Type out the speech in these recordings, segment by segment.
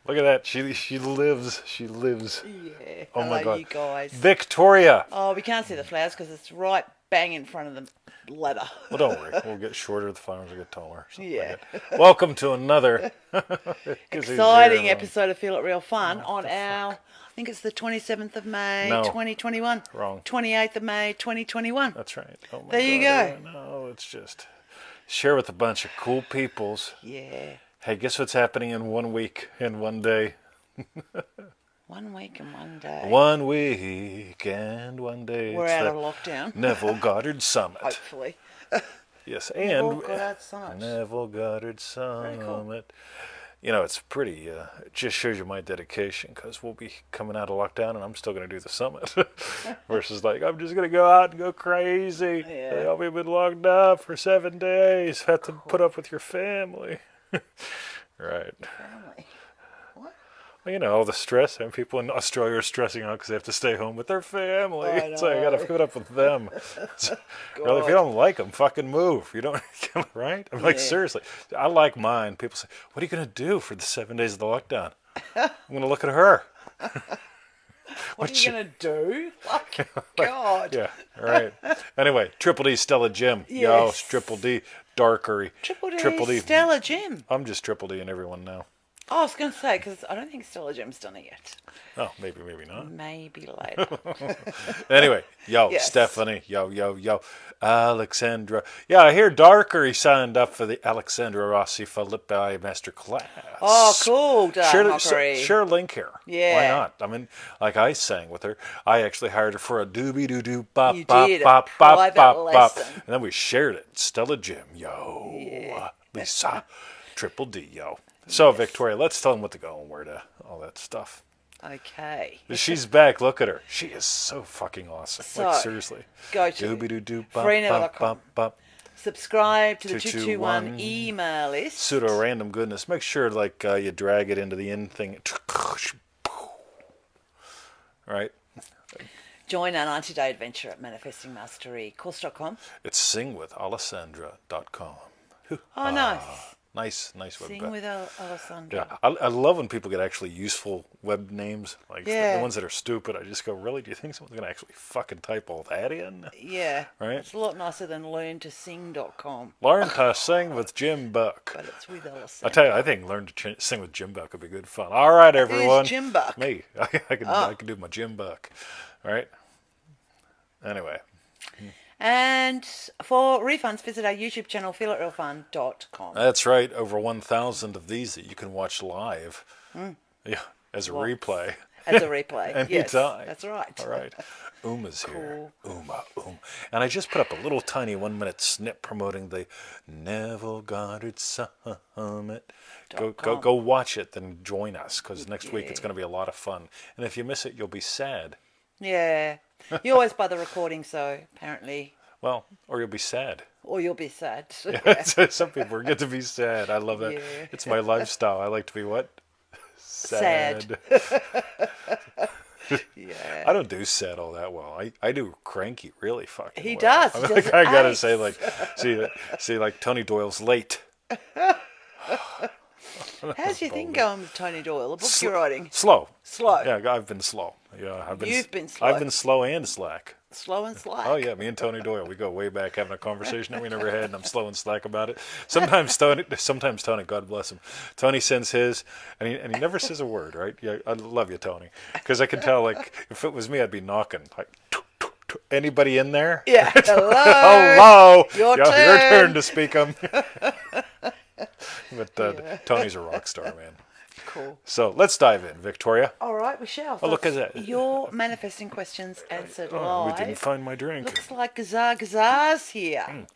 Look at that. She lives. She lives. Yeah. Oh my Hello, God. you guys. Victoria. Oh, we can't see the flowers because it's right bang in front of the ladder. Well, don't worry. We'll get shorter. The flowers will get taller. Something Yeah. like that. Welcome to another Exciting everyone. episode of Feel It Real Fun What on the our, fuck? I think it's the 27th of May, No. 2021. Wrong. 28th of May, 2021. That's right. Oh my There you God. go. No, it's just share with a bunch of cool peoples. Yeah. Hey, guess what's happening in 1 week and 1 day? 1 week and 1 day. 1 week and 1 day. We're It's out the of lockdown. Neville Goddard Summit. Hopefully. Yes, Neville and Goddard Summit. Neville Goddard Very cool. Summit. You know, it's pretty, it just shows you my dedication because we'll be coming out of lockdown and I'm still going to do the summit. Versus like, I'm just going to go out and go crazy. Yeah. I'll be been locked up for 7 days. Have to put up with your family. Right. Family. What? Well, you know, all the stress, and people in Australia are stressing out because they have to stay home with their family. I So I got to know. put up with them. Really, if you don't like them, fucking move. You don't, right? I'm like, Yeah. seriously. I like mine. People say, what are you going to do for the 7 days of the lockdown? I'm going to look at her. What are you going to do? Like, God. Yeah, right. Anyway, Triple D Stella Jim. Yo, Yes. it's Triple D Darkery. Triple D, Stella Jim. I'm just Triple D and everyone now. Oh, I was going to say, because I don't think Stella Jim's done it yet. Oh, maybe not. Maybe later. Anyway, yo, Yes. Stephanie, yo, Alexandra. Yeah, I hear Darkery signed up for the Alexandra Rossi Filippi Masterclass. Oh, cool, Dark Share Mockery. a link here. Yeah. Why not? I mean, like I sang with her. I actually hired her for a doobie doo doo bop You bop did, a bop bop private bop bop. lesson. And then we shared it. Stella Jim, yo. Yeah. Lisa, Triple D, yo. So, Victoria, let's tell them what to go and where to, all that stuff. Okay. She's back. Look at her. She is so fucking awesome. So, like, seriously. Go to freenetwork.com. Subscribe to the 221 email list. Pseudo random goodness. Make sure, like, you drag it into the end thing. Right? Join our 90-day adventure at manifestingmasterycourse.com. It's singwithalessandra.com. Oh, nice. Nice web. Sing with Alessandra. Yeah, I love when people get actually useful web names. Like Yeah. the ones that are stupid. I just go, really? Do you think someone's going to actually fucking type all that in? Yeah. Right? It's a lot nicer than learntosing.com. Learn to sing with Jim Buck. But it's with I Alessandra. tell you, I think learn to sing with Jim Buck would be good fun. All right, everyone. Who's Jim Buck? Me. I can do my Jim Buck. All right. Anyway. And for refunds, visit our YouTube channel, feelitrealfun.com. That's right. Over 1,000 of these that you can watch live. Yeah, as a Lots. replay. As a replay. Yes, Anytime. that's right. All right. Uma's here. Cool. And I just put up a little tiny 1-minute snip promoting the Neville Goddard Summit. Go watch it, then join us, because next week it's going to be a lot of fun. And if you miss it, you'll be sad. Yeah. You always buy the recording, so apparently. Well, or you'll be sad. Or you'll be sad. Some people get to be sad. I love that. Yeah. It's my lifestyle. I like to be what? Sad. Yeah. I don't do sad all that well. I do cranky really fucking He well. does. I, He mean, does like, I gotta ace. say, like, see, like Tony Doyle's late. How's your thing going with Tony Doyle, the book you're writing? Slow. Slow. Yeah, I've been slow. Yeah, You've been slow. I've been slow and slack. Slow and slack. Oh yeah, me and Tony Doyle, we go way back having a conversation that we never had, and I'm slow and slack about it. Sometimes Tony, God bless him, Tony sends his, and he never says a word, right? Yeah, I love you, Tony, because I can tell, like, if it was me, I'd be knocking, like, anybody in there? Yeah. Hello. Hello. Your Your turn. turn to speak. But Tony's a rock star, man. Cool. So let's dive in, Victoria. All right, we shall. Oh, look at that. Your manifesting questions answered Oh, we live. didn't find my drink. Looks like Gazar's here.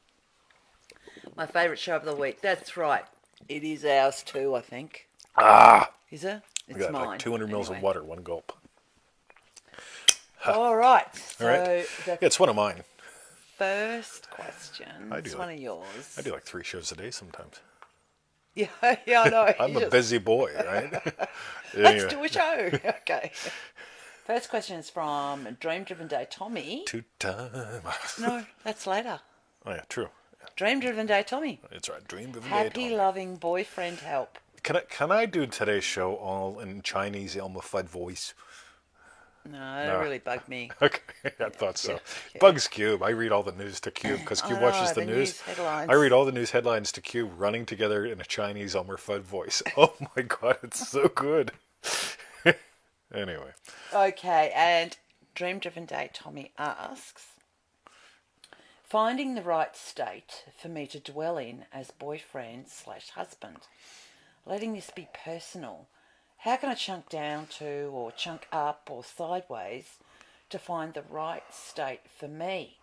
My favourite show of the week. That's right. It is ours too, I think. Ah, Is it? I It's got mine. like 200 mils of Anyway. water, one gulp. All right. So All right. the Yeah, it's one of mine. first question I do is like- one of yours. I do like 3 shows a day sometimes. Yeah, yeah, I know. I'm You a just- busy boy, right? Let's Anyway, do a show. Okay. First question is from Dream Driven Day Tommy. 2 time. No, that's later. Oh yeah, true. Dream Driven Day Tommy. It's right. Dream of a day, Happy Tommy. loving boyfriend help. can I do today's show all in Chinese Elmer Fudd voice? No, that No. really bugged me. Okay, I thought so. Yeah, yeah. Bugs Cube. I read all the news to Cube because I Cube watches know, the the news. news headlines. I read all the news headlines to Cube running together in a Chinese Elmer Fudd voice. Oh my god, it's so good. Anyway, Okay, and Dream Driven Day Tommy asks, finding the right state for me to dwell in as boyfriend/husband. Letting this be personal. How can I chunk down to, or chunk up, or sideways to find the right state for me?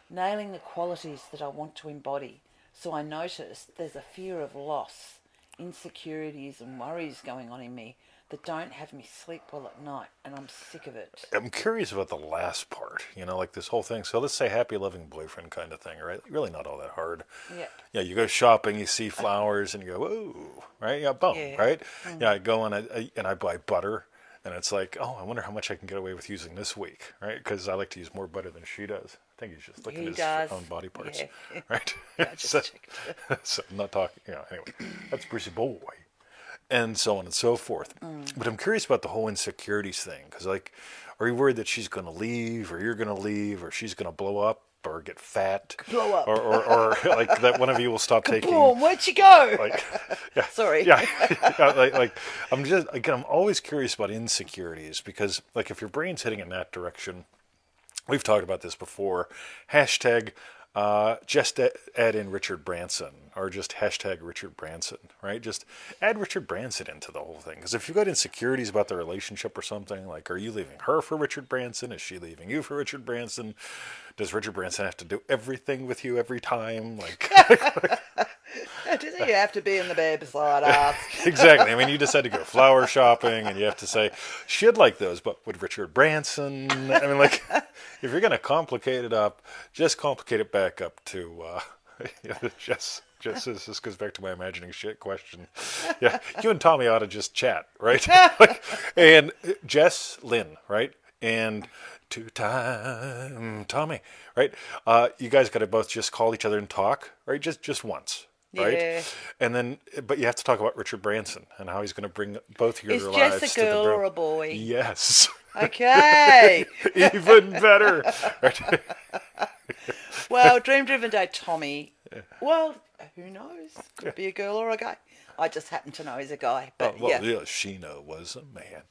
Nailing the qualities that I want to embody. So I notice there's a fear of loss, insecurities and worries going on in me that don't have me sleep well at night, and I'm sick of it. I'm curious about the last part, like this whole thing. So let's say happy, loving boyfriend kind of thing, right? Really not all that hard. Yeah. Yeah, you go shopping, you see flowers, and you go, whoa, right? Yeah, boom, Yeah. right? Yeah, I go and I buy butter, and it's like, oh, I wonder how much I can get away with using this week, right? Because I like to use more butter than she does. I think he's just looking at his own body parts, Yeah. right? I just so, checked. so I'm not talking, anyway, that's Brucey Boy. And so on and so forth. But I'm curious about the whole insecurities thing, because are you worried that she's going to leave, or you're going to leave, or she's going to blow up, or get fat, Blow up. or like that one of you will stop taking. Boom, where'd you go? Like, yeah, Sorry. yeah, yeah, like I'm always curious about insecurities because if your brain's heading in that direction, we've talked about this before. Hashtag. Just add in Richard Branson, or just hashtag Richard Branson, right? Just add Richard Branson into the whole thing. Because if you've got insecurities about the relationship or something, like, are you leaving her for Richard Branson? Is she leaving you for Richard Branson? Does Richard Branson have to do everything with you every time? Does he have to be in the bed beside us? Exactly. I mean, you just had to go flower shopping, and you have to say, she'd like those, but would Richard Branson? I mean, if you're going to complicate it up, just complicate it back up to, just this goes back to my imagining shit question. Yeah, you and Tommy ought to just chat, right? And Jess, Lynn, right? And two-time Tommy, right? You guys got to both just call each other and talk, right? Just once. Right? Yeah. And then, but you have to talk about Richard Branson and how he's going to bring both your Is lives Jess to a the girl brim. or a boy? Yes. Okay. Even better. Right? Well, Dream Driven Day Tommy. Well, who knows? Could be a girl or a guy. I just happen to know he's a guy. But Well, yeah. Sheena was a man.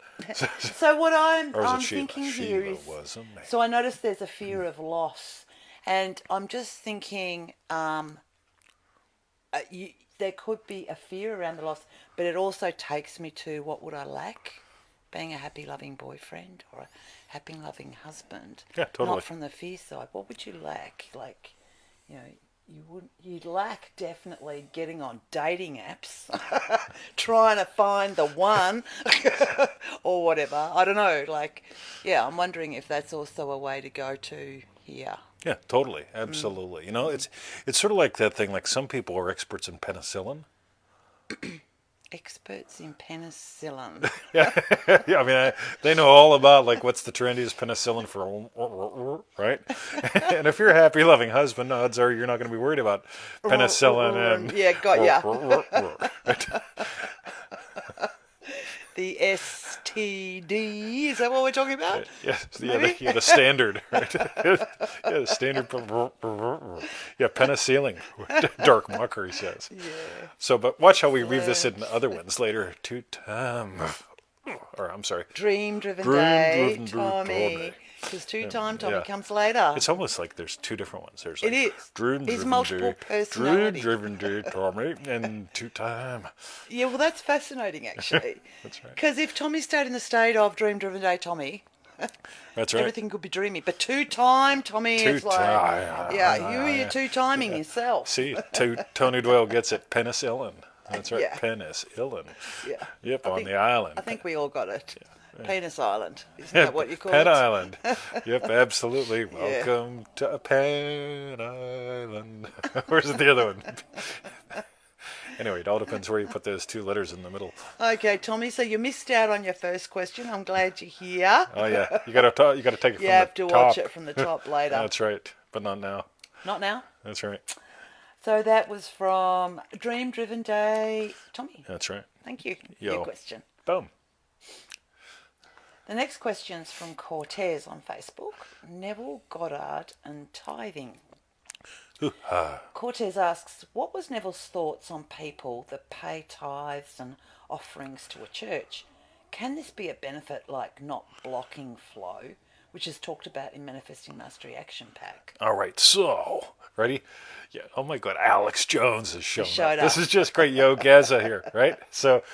So what I'm Or was it Sheila? thinking here Sheila is, was a man. so I noticed there's a fear of loss, and I'm just thinking there could be a fear around the loss, but it also takes me to what would I lack? Being a happy, loving boyfriend or a happy, loving husband. Yeah, totally. Not from the fear side. What would you lack? You'd lack definitely getting on dating apps, trying to find the one, or whatever. I don't know. I'm wondering if that's also a way to go to here. Yeah, totally. Absolutely. It's sort of like that thing, some people are experts in penicillin. Experts in penicillin. Yeah, yeah. I mean, they know all about what's the trendiest penicillin for, right? And if you're a happy, loving husband, odds are you're not going to be worried about penicillin and yeah, got ya. The STD, is that what we're talking about? Yes, the standard, right? Yeah, the standard. Yeah, penicillin. Dark Mockery says. Yeah. So, but watch how we revisit in other ones later. Two-time, or I'm sorry. Dream Driven Dream Day, Driven Day Tommy. Tommy. Because two-time Tommy Yeah. comes later. It's almost like there's two different ones. There's It is. Dream He's Driven multiple Day, personality. Dream Driven Day Tommy, and two-time. Yeah, well, that's fascinating, actually. That's right. Because if Tommy stayed in the state of Dream Driven Day Tommy, That's right. everything could be dreamy. But two-time Tommy is like, you're two-timing yourself. See, Tony Doyle gets it. Penicillin. That's right. Yeah. Penicillin. Yeah. Yep, I on think- the island. I think we all got it. Penis Island. Isn't that what you call Penn it? Island. Yep, absolutely. Welcome to Penn Island. Where's the other one? Anyway, it all depends where you put those two letters in the middle. Okay, Tommy, so you missed out on your first question. I'm glad you're here. Oh yeah, you gotta take it from the You have to top. watch it from the top later. That's right, but not now. Not now? That's right. So that was from Dream Driven Day. Tomi, That's right. thank you for Yo. your question. Boom. The next question's from Cortez on Facebook. Neville Goddard and tithing. Cortez asks, what was Neville's thoughts on people that pay tithes and offerings to a church? Can this be a benefit like not blocking flow, which is talked about in Manifesting Mastery Action Pack? All right, so ready? Yeah. Oh my God, Alex Jones has shown showed up. This up. is just great. Yo, Gaza here, right? So,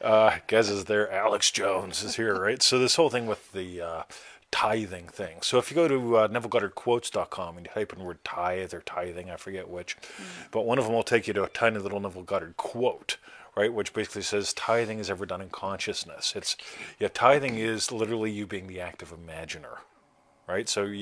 Gaza's there. Alex Jones is here, right? So this whole thing with the tithing thing. So if you go to NevilleGoddardQuotes.com and you type in the word tithe or tithing, I forget which, but one of them will take you to a tiny little Neville Goddard quote, right? Which basically says tithing is ever done in consciousness. Tithing is literally you being the active imaginer. Right, so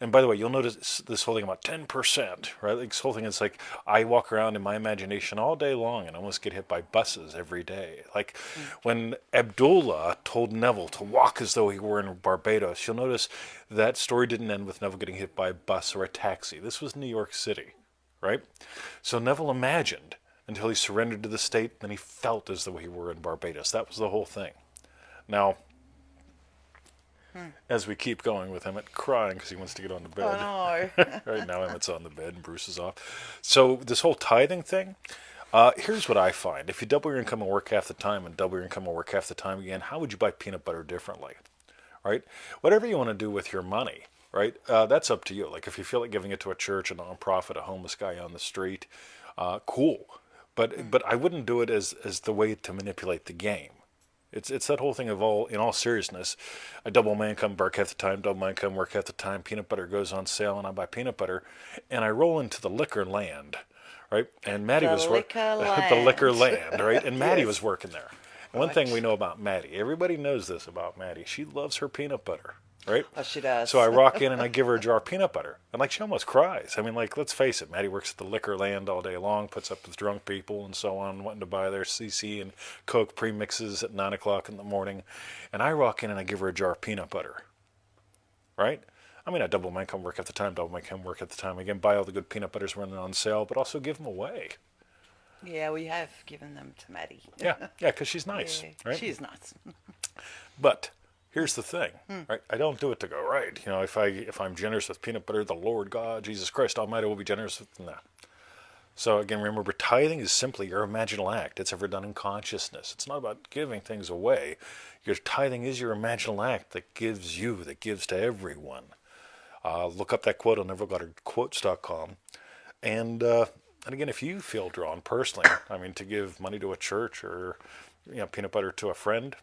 and by the way, you'll notice this whole thing about 10%, right? Like this whole thing is like I walk around in my imagination all day long and almost get hit by buses every day. Like when Abdullah told Neville to walk as though he were in Barbados, you'll notice that story didn't end with Neville getting hit by a bus or a taxi. This was New York City, right? So Neville imagined until he surrendered to the state, then he felt as though he were in Barbados. That was the whole thing. Now, as we keep going with Emmett crying because he wants to get on the bed. Oh, no. Right now Emmett's on the bed and Bruce is off. So this whole tithing thing, here's what I find. If you double your income and work half the time and double your income and work half the time again, how would you buy peanut butter differently? Right? Whatever you want to do with your money, right? That's up to you. Like if you feel like giving it to a church, a nonprofit, a homeless guy on the street, cool. But I wouldn't do it as the way to manipulate the game. It's that whole thing of in all seriousness, I double my income, work half the time, double my income, work half the time, peanut butter goes on sale and I buy peanut butter and I roll into the liquor land, right? And Maddie was liquor land. the liquor land, right? And Maddie Yes. was working there. And one thing we know about Maddie, everybody knows this about Maddie, she loves her peanut butter. Right? Oh, she does. So I rock in and I give her a jar of peanut butter. And like she almost cries. I mean, like, let's face it, Maddie works at the liquor land all day long, puts up with drunk people and so on, wanting to buy their CC and Coke premixes at 9 o'clock in the morning. And I rock in and I give her a jar of peanut butter. Right? I mean, I double my income, work at the time, double my income, work at the time. Again, buy all the good peanut butters when they're on sale, but also give them away. Yeah, we have given them to Maddie. Yeah, because she's nice. Yeah, right? she's nice. But here's the thing, right? I don't do it to go right. You know, if I'm generous with peanut butter, the Lord God, Jesus Christ Almighty will be generous with that. So again, remember, tithing is simply your imaginal act. It's ever done in consciousness. It's not about giving things away. Your tithing is your imaginal act that gives to everyone. Look up that quote on NevilleGoddardQuotes.com. And again, if you feel drawn personally, I mean, to give money to a church or peanut butter to a friend,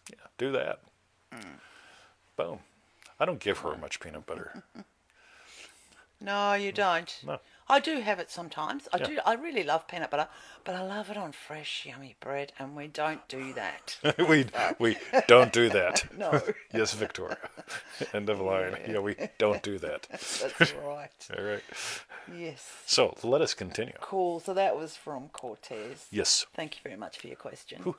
yeah, do that. Boom. I don't give her much peanut butter. No, you don't. No. I do have it sometimes. I do. I really love peanut butter, but I love it on fresh, yummy bread, and we don't do that. we don't do that. No. Yes, Victoria. End of line. Yeah, we don't do that. That's right. All right. Yes. So let us continue. Cool. So that was from Cortez. Yes. Thank you very much for your question.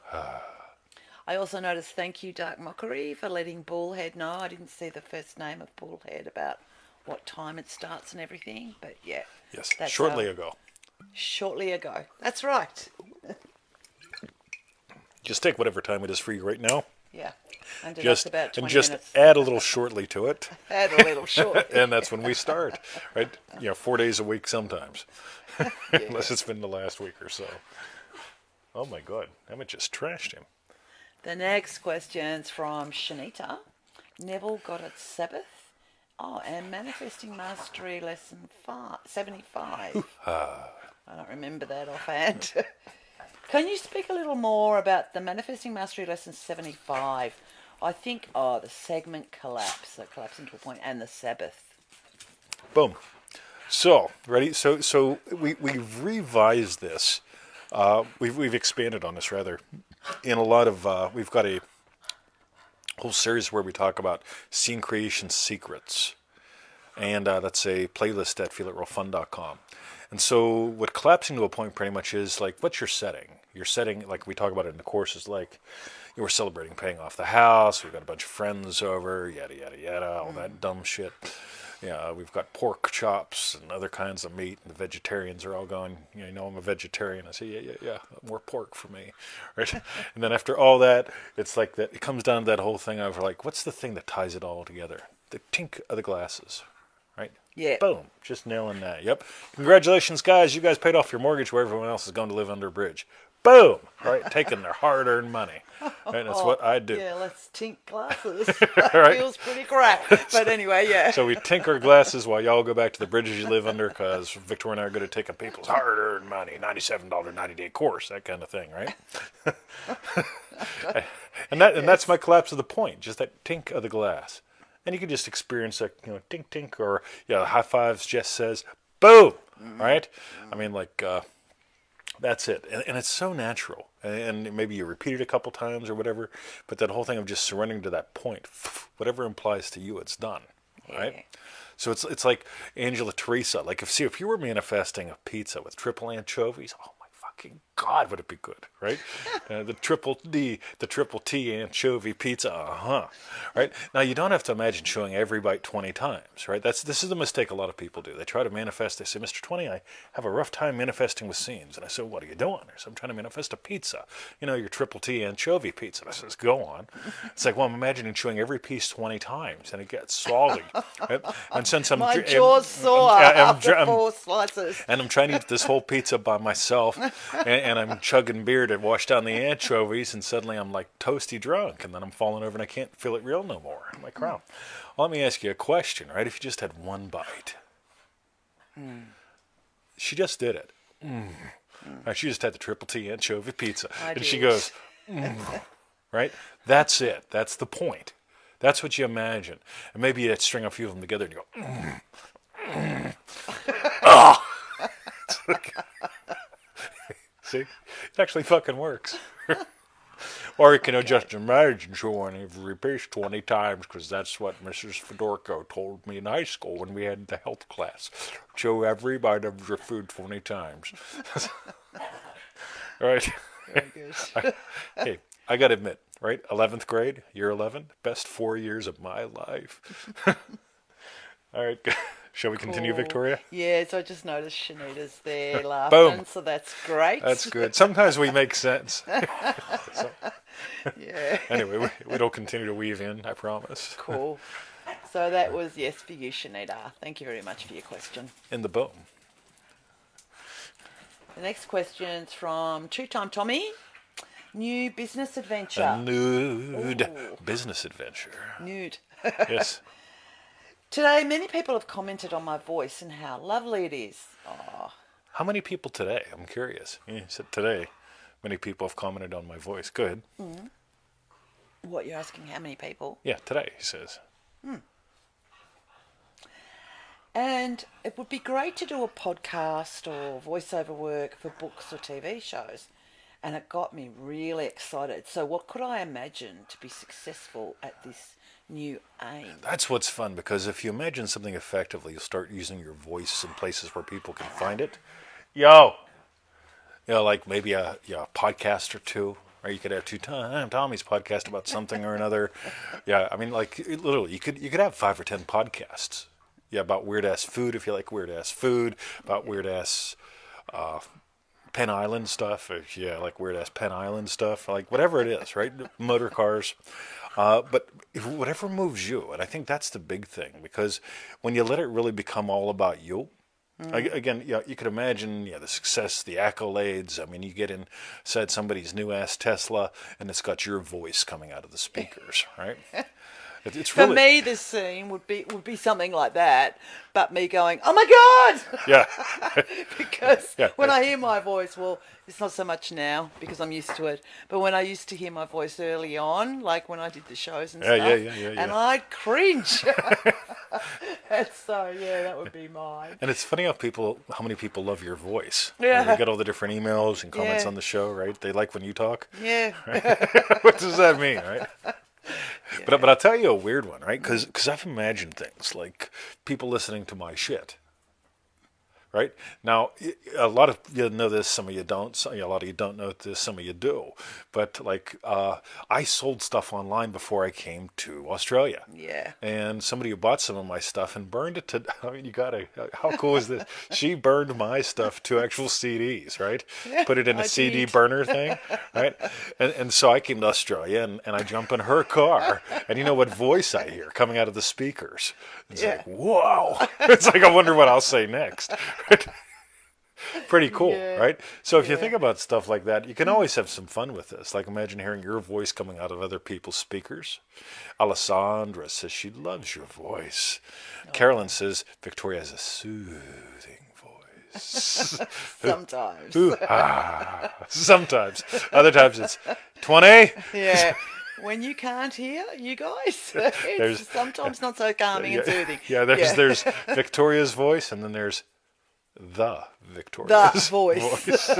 I also noticed, thank you, Dark Mockery, for letting Bullhead know. I didn't see the first name of Bullhead about what time it starts and everything, but yeah. Yes. Shortly ago. Shortly ago. That's right. Just take whatever time it is for you right now. Yeah. And just about 20 minutes. Add a little shortly to it. Add a little shortly. And that's when we start, right? 4 days a week sometimes. Unless it's been the last week or so. Oh my God. Emmett just trashed him. The next question's from Shinita. Neville Goddard Sabbath. Oh, and Manifesting Mastery Lesson 75. I don't remember that offhand. Can you speak a little more about the Manifesting Mastery Lesson 75? I think, the segment collapse, the collapse into a point, and the Sabbath. Boom. So, ready? So we've revised this. We've expanded on this, rather. In a lot of, we've got a whole series where we talk about scene creation secrets. And that's a playlist at feelitrealfun.com. And so what collapsing to a point pretty much is like, what's your setting? Your setting, like we talk about it in the course, is like, we're celebrating paying off the house, we've got a bunch of friends over, yada, yada, yada, all that dumb shit. Yeah, we've got pork chops and other kinds of meat, and the vegetarians are all going, you know, I'm a vegetarian. I say, yeah, more pork for me, right? And then after all that, it's like that. It comes down to that whole thing of like, what's the thing that ties it all together? The tink of the glasses, right? Yeah. Boom, just nailing that. Yep. Congratulations, guys. You guys paid off your mortgage where everyone else is going to live under a bridge. Boom, right? Taking their hard-earned money. Right? That's what I do. Yeah, let's tink glasses. Right. Feels pretty crap. But anyway, yeah. So we tinker glasses while y'all go back to the bridges you live under, because Victoria and I are good at taking people's hard-earned money, $97 90-day course, that kind of thing, right? and that's my collapse of the point, just that tink of the glass. And you can just experience that, you know, tink tink, or high fives. Jess says, boom, right? I mean, like. That's it. And it's so natural. And maybe you repeat it a couple times or whatever, but that whole thing of just surrendering to that point, whatever implies to you, it's done. Right? Yeah. So it's like Angela Teresa. Like if you were manifesting a pizza with triple anchovies, oh my fucking God, would it be good, right? The triple T anchovy pizza, right? Now you don't have to imagine showing every bite 20 times, right? This is the mistake a lot of people do. They try to manifest. They say, Mr. 20, I have a rough time manifesting with scenes. And I say, what are you doing? I said, I'm trying to manifest a pizza. You know, your triple T anchovy pizza. And I says, go on. It's like, well, I'm imagining chewing every piece 20 times, and it gets salty. Right? And since I'm My jaw's sore after 4 slices. and I'm trying to eat this whole pizza by myself, and I'm chugging beer to wash down the anchovies, and suddenly I'm like toasty drunk, and then I'm falling over and I can't feel it real no more. I'm like, wow. Well, let me ask you a question, right? If you just had one bite. She just did it. Right, she just had the triple T anchovy pizza. She goes, right? That's it. That's the point. That's what you imagine. And maybe you'd string a few of them together and you go, oh. See? It actually fucking works. Or you can just imagine chewing every piece 20 times, because that's what Mrs. Fedorko told me in high school when we had the health class. Chew every bite of your food 20 times. Right? Very good. Hey, I got to admit, right? 11th grade, year 11, best 4 years of my life. All right. Shall we continue, Cool. Victoria? Yeah, so I just noticed Shinita's there laughing, Boom. so that's great. That's good. Sometimes we make sense. So, Yeah. anyway, it'll continue to weave in, I promise. Cool. So that was yes for you, Shinita. Thank you very much for your question. In the boom. The next question's from two-time Tomi. New business adventure. A nude Ooh. business adventure. Nude. Yes. Today, many people have commented on my voice and how lovely it is. Oh, How many people today? I'm curious. You said today, many people have commented on my voice. Good. what, you're asking how many people? Yeah, today, he says. And it would be great to do a podcast or voiceover work for books or TV shows. And it got me really excited. So what could I imagine to be successful at this new aim? That's what's fun, because if you imagine something effectively, you'll start using your voice in places where people can find it. Like maybe a podcast or two, or you could have Tommy's podcast about something or another. Yeah, I mean, like literally, you could have 5 or 10 podcasts. Yeah, about weird ass food if you like weird ass food, about weird ass Penn Island stuff. If you like weird ass Penn Island stuff, like whatever it is, right? Motor cars. But whatever moves you, and I think that's the big thing, because when you let it really become all about you, again, you could imagine the success, the accolades. I mean, you get inside somebody's new ass Tesla, and it's got your voice coming out of the speakers, right? It's For really, me, this scene would be something like that, but me going, "Oh my God!" yeah, Because Yeah. when I hear my voice, well, it's not so much now because I'm used to it. But when I used to hear my voice early on, like when I did the shows and Yeah, stuff, yeah. and I'd cringe. And so, yeah, that would be mine. And it's funny how many people love your voice. Yeah. You get all the different emails and comments Yeah. on the show, right? They like when you talk. Yeah. What does that mean, right? But I'll tell you a weird one, right? Because I've imagined things like people listening to my shit, right? Now, a lot of you know this, some of you don't. A lot of you don't know this, some of you do. But like, I sold stuff online before I came to Australia. Yeah. And somebody who bought some of my stuff and burned it to, I mean, you gotta, how cool is this? She burned my stuff to actual CDs, right? Yeah, Put it in a I CD did. burner thing, right? And so I came to Australia and I jump in her car and you know what voice I hear coming out of the speakers? It's Yeah. like, whoa. It's like, I wonder what I'll say next. Pretty cool, Yeah. right? So if you Yeah. think about stuff like that, you can always have some fun with this. Like imagine hearing your voice coming out of other people's speakers. Alessandra says she loves your voice. Carolyn says Victoria has a soothing voice. Sometimes. Ooh, sometimes. Other times it's 20. Yeah. When you can't hear, you guys, it's There's sometimes not so calming and soothing. yeah, there's Victoria's voice and then there's the The Victoria's voice.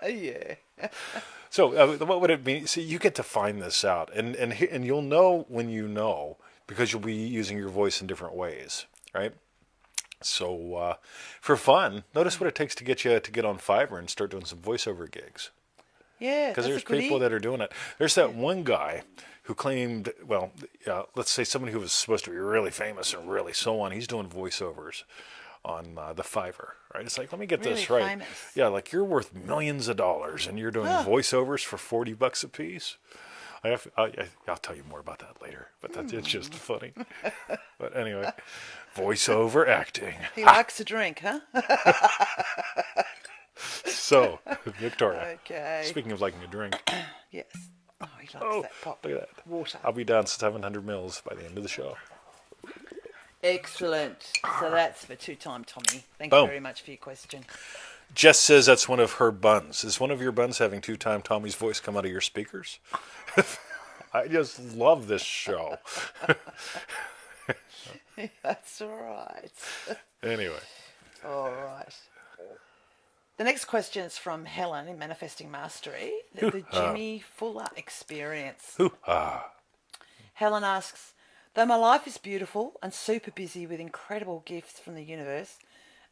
Yeah. So what would it mean? See, you get to find this out, and you'll know when you know because you'll be using your voice in different ways, right? So for fun, notice what it takes to get you to get on Fiverr and start doing some voiceover gigs. Yeah. Because That's there's a goodie. people that are doing it. There's that one guy who claimed, well, let's say somebody who was supposed to be really famous and really so on. He's doing voiceovers on the Fiverr, right? It's like, let me get this Really right. famous. Yeah, like you're worth millions of dollars and you're doing voiceovers for $40 a piece. I'll tell you more about that later, but it's just funny. But anyway, voiceover acting. He likes to drink, huh? So, Victoria, Okay. speaking of liking a drink, Yes. Oh, he likes that pop. look at that. Water. I'll be down 700 mils by the end of the show. Excellent. So that's for two-time Tommy. Thank Boom. you very much for your question. Jess says that's one of her buns. Is one of your buns having two-time Tommy's voice come out of your speakers? I just love this show. That's all right. Anyway. All right. The next question is from Helen in Manifesting Mastery, the Jimmy Fuller experience. Hoo-ha. Helen asks, though my life is beautiful and super busy with incredible gifts from the universe,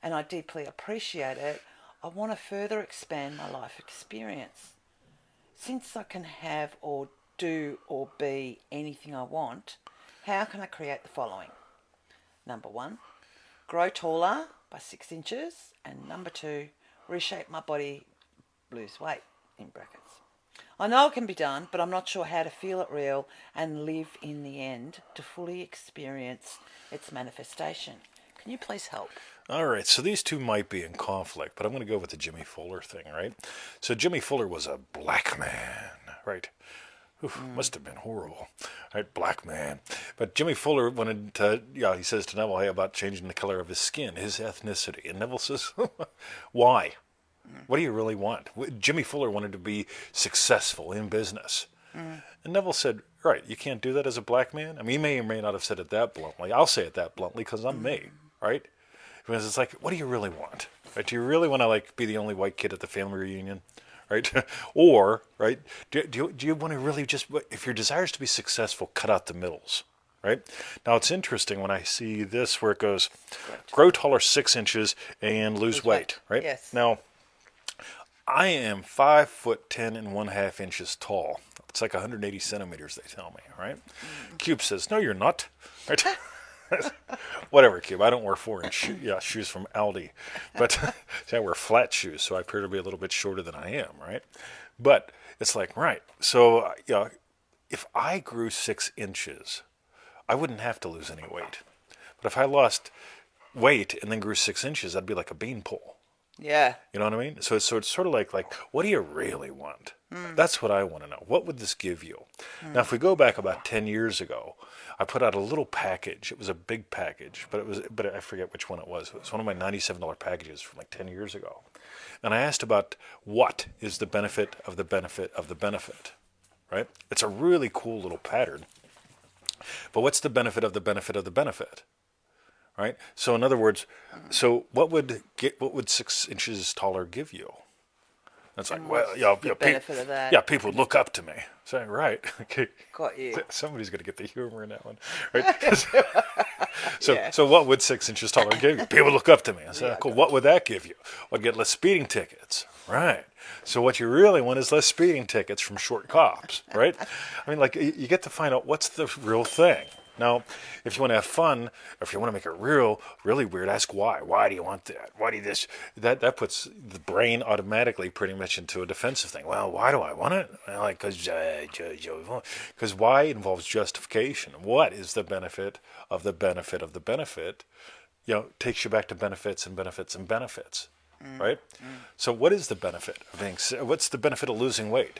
and I deeply appreciate it, I want to further expand my life experience. Since I can have or do or be anything I want, how can I create the following? Number 1, grow taller by 6 inches, and number 2, reshape my body, lose weight, in brackets. I know it can be done, but I'm not sure how to feel it real and live in the end to fully experience its manifestation. Can you please help? All right, so these two might be in conflict, but I'm going to go with the Jimmy Fuller thing, right? So Jimmy Fuller was a black man, right? Must have been horrible, right? Black man. But Jimmy Fuller wanted to, he says to Neville, hey, about changing the color of his skin, his ethnicity. And Neville says, why? What do you really want? Jimmy Fuller wanted to be successful in business. And Neville said, right, you can't do that as a black man? I mean, he may or may not have said it that bluntly. I'll say it that bluntly because I'm me, right? Because it's like, what do you really want? Right? Do you really want to like be the only white kid at the family reunion? Right? Or, right, do you want to really just, if your desire is to be successful, cut out the middles, right? Now, it's interesting when I see this where it goes, grow taller 6 inches and lose weight, right? Yes. Now, I am 5'10" and 1/2 inches tall. It's like 180 centimeters, they tell me, right? Cube says, no, you're not, right? Whatever, Cube. I don't wear 4-inch shoes from Aldi, but see, I wear flat shoes, so I appear to be a little bit shorter than I am, right? But it's like, right. So, if I grew 6 inches, I wouldn't have to lose any weight. But if I lost weight and then grew 6 inches, I'd be like a beanpole. Yeah. You know what I mean? So it's sort of like, what do you really want? That's what I want to know. What would this give you? Now, if we go back about 10 years ago, I put out a little package. It was a big package, but I forget which one it was. It was one of my $97 packages from like 10 years ago. And I asked about what is the benefit of the benefit of the benefit, right? It's a really cool little pattern. But what's the benefit of the benefit of the benefit? Right? So in other words, so what would 6 inches taller give you? It's like, And well, what's you know, the benefit of that? yeah, people look up to me. So, right. Okay. Got you. Somebody's going to get the humor in that one. Right? So, Yeah. so what would 6 inches taller give you? People look up to me. I say, Yeah, I cool. got What would that give you? I'd get less speeding tickets. Right. So what you really want is less speeding tickets from short cops. Right. I mean, like you get to find out what's the real thing. Now, if you want to have fun, or if you want to make it really weird, ask why. Why do you want that? Why do you this? That puts the brain automatically pretty much into a defensive thing. Well, why do I want it? Well, like because why involves justification. What is the benefit of the benefit of the benefit? You know, takes you back to benefits and benefits and benefits, right? So, what is the benefit of being? What's the benefit of losing weight?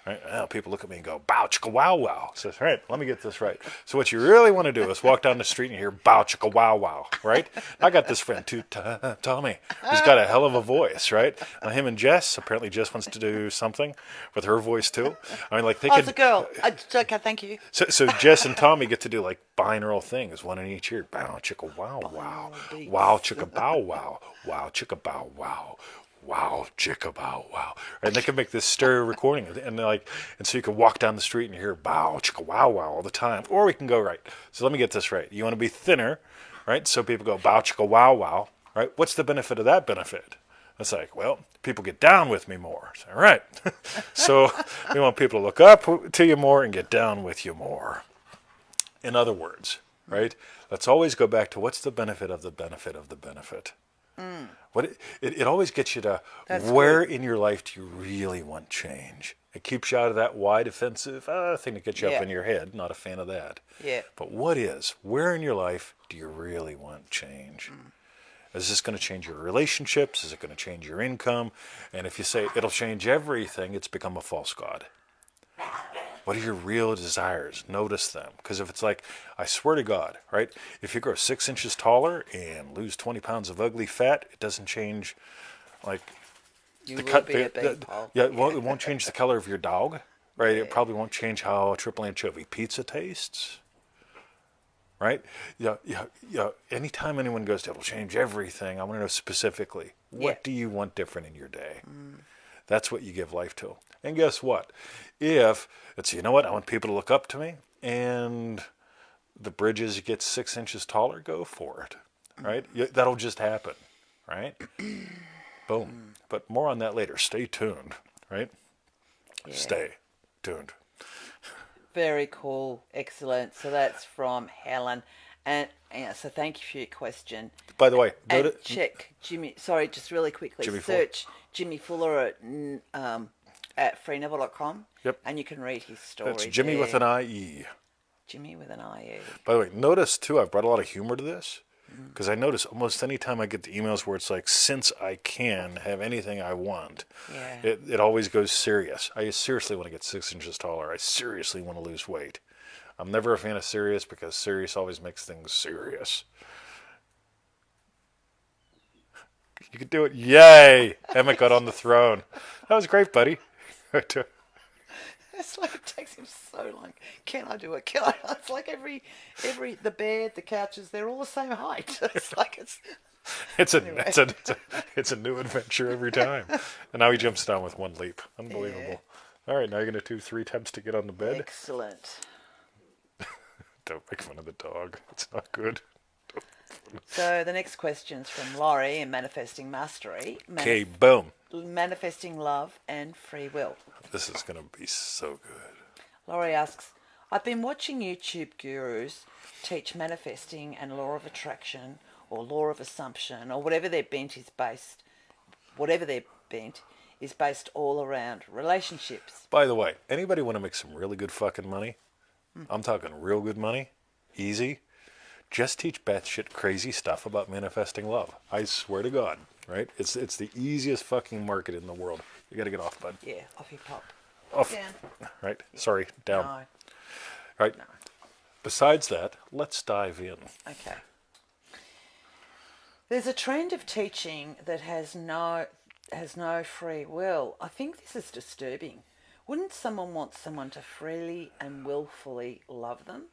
Right? Well, people look at me and go, bow chicka wow wow. So, right, let me get this right. So what you really want to do is walk down the street and hear bow chicka wow wow, right? I got this friend too, Tomi. He's got a hell of a voice, right? Now, him and Jess, apparently Jess wants to do something with her voice too. I mean, like they Oh, could. it's a girl. Okay, thank you. So Jess and Tomi get to do like binaural things, one in each ear. Bow chicka wow wow, Binaural beats. wow chicka bow wow, wow chicka bow wow. Wow, chicka bow wow, and they can make this stereo recording, and they're like, and so you can walk down the street and you hear bow chicka wow wow all the time, or we can go right. So let me get this right. You want to be thinner, right? So people go bow chicka wow wow, right? What's the benefit of that benefit? It's like, well, people get down with me more. So, all right. So we want people to look up to you more and get down with you more. In other words, right? Let's always go back to what's the benefit of the benefit of the benefit. What it always gets you to That's where good. in your life do you really want change? It keeps you out of that wide offensive thing that gets you up Yeah. in your head. Not a fan of that. Yeah. But where in your life do you really want change? Is this going to change your relationships? Is it going to change your income? And if you say it'll change everything, it's become a false god. What are your real desires? Notice them. Because if it's like, I swear to God, right? If you grow 6 inches taller and lose 20 pounds of ugly fat, it doesn't change, like, You the will cut. be a big pole. Yeah, it won't change the color of your dog, right? Yeah. It probably won't change how triple anchovy pizza tastes, right? Yeah. Anytime anyone goes, it'll change everything. I want to know specifically, Yeah. what do you want different in your day? That's what you give life to. And guess what? If it's, you know what, I want people to look up to me, and the bridges get 6 inches taller, go for it, right? That'll just happen, right? Boom. But more on that later. Stay tuned, right? Yeah. Stay tuned. Very cool. Excellent. So that's from Helen. And yeah, so thank you for your question. By the way, go And to check Jimmy. Sorry, just really quickly. Jimmy Fuller. Search Jimmy Fuller at freeneville.com. Yep. And you can read his story. That's Jimmy there. with an IE. Jimmy with an IE. By the way, notice too, I've brought a lot of humor to this, because I notice almost any time I get the emails where it's like, since I can have anything I want, Yeah. it always goes serious. I seriously want to get 6 inches taller. I seriously want to lose weight. I'm never a fan of serious, because serious always makes things serious. You could do it. Yay! Emmett got on the throne. That was great, buddy. It's like it takes him so long. Can I do it? Can I? It's like every the bed, the couches, they're all the same height. It's like Anyway. It's a new adventure every time. And now he jumps down with one leap. Unbelievable. All right, now you're going to do 3 attempts to get on the bed. Excellent. Don't make fun of the dog. It's not good. So the next question's from Laurie in Manifesting Mastery. Okay, boom. Manifesting love and free will. This is going to be so good. Laurie asks, I've been watching YouTube gurus teach manifesting and law of attraction or law of assumption or whatever their bent is based all around relationships. By the way, anybody want to make some really good fucking money? I'm talking real good money. Easy. Just teach batshit crazy stuff about manifesting love. I swear to God, right? It's the easiest fucking market in the world. You got to get off, bud. Yeah, off you pop. Off. Down. Right? Sorry, down. No. Right? No. Besides that, let's dive in. Okay. There's a trend of teaching that has no free will. I think this is disturbing. Wouldn't someone want someone to freely and willfully love them